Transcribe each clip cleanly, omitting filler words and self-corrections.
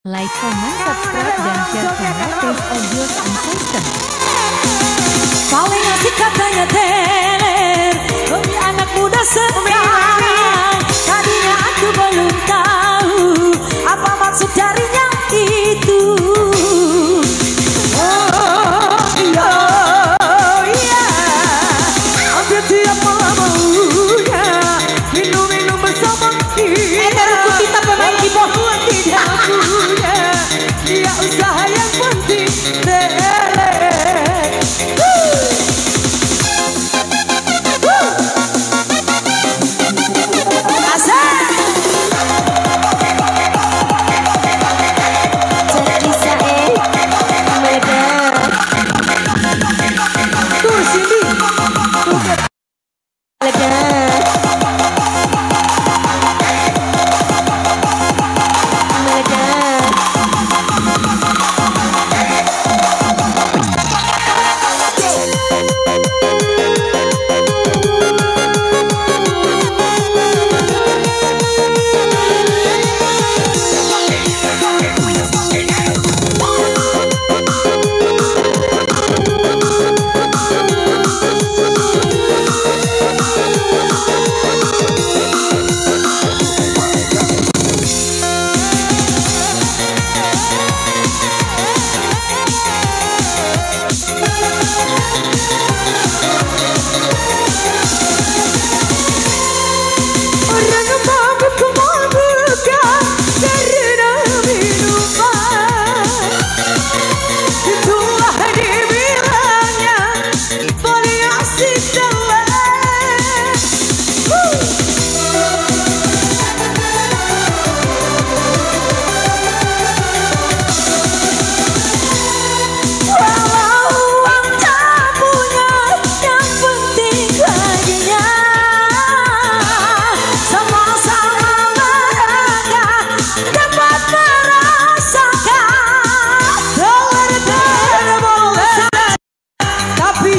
Like, comment, subscribe, dan share channel Taste Audios and System. Paling asik katanya teler, bagi anak muda sekarang. Tadinya aku belum tahu apa maksud darinya itu. Oh iya, iya. Hampir tiap malam maunya minum-minum bersama dia. Terus kita pemain keyboard tidak punya dia usaha yang penting teler.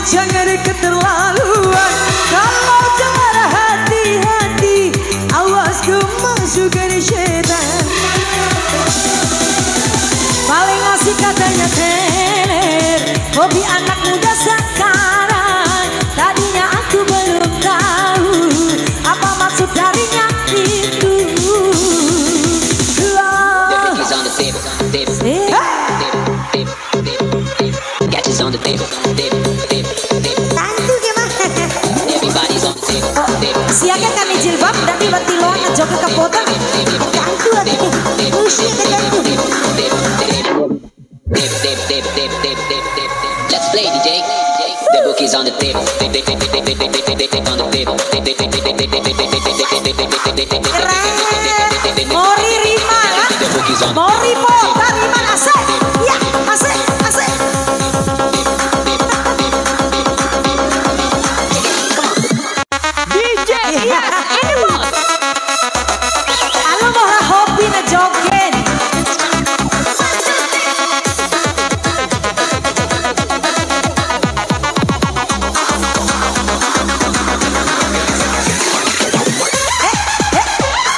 Jangan keterlaluan, kalau cara hati-hati, awas kemasukan setan. Paling asik katanya teler, hobi anak muda sekarang. Tadinya aku belum tahu apa maksud darinya itu. Siaga kami jilbab dan tiba-tiba ngejoget ke potong. Ganggu lagi, musik ganggu. Let's play DJ. The book is on the table. Mori Rima kan? Mori Pota Rima asik. Ya, asik, asik. DJ, yes, anyone. Halo mau hobi ngejoget.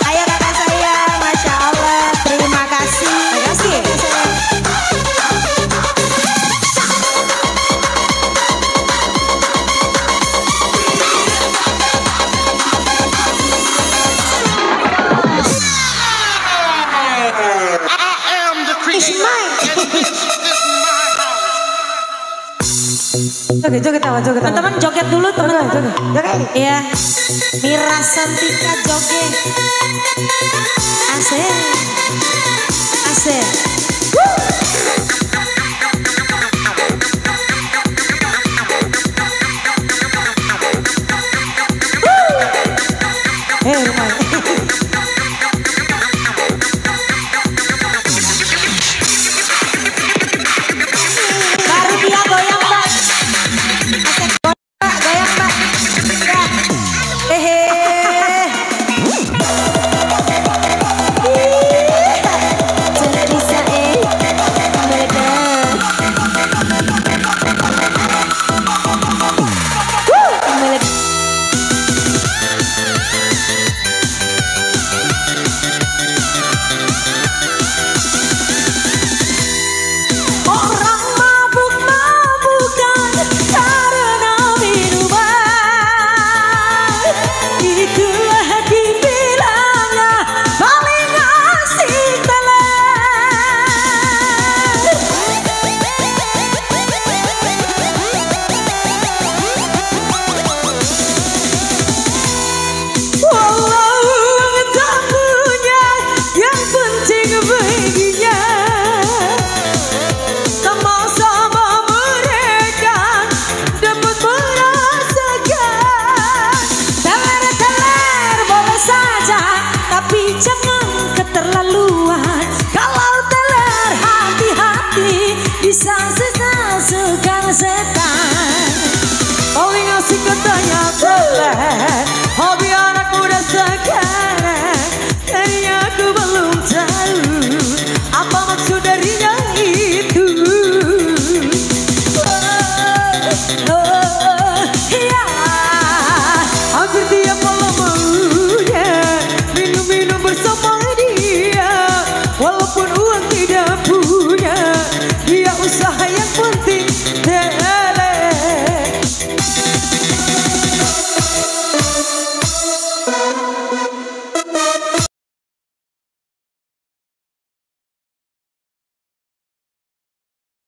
Ayo kakak saya, Masya Allah, terima kasih. Terima kasih. Joget, teman-teman joget dulu teman-teman. Iya, Mira Santika joget. Asik, asik. Baru dia goyang Mbak. Goyang Mbak. Hehe. Sisa-sisa suka setan. Paling asik katanya telan. Hobi anak muda sekarang. Dari aku belum tahu apa maksud darinya itu. Ya, hampir tiap malam maunya minum-minum bersama dia. Walaupun uang tidak punya, dia usaha yang penting tele.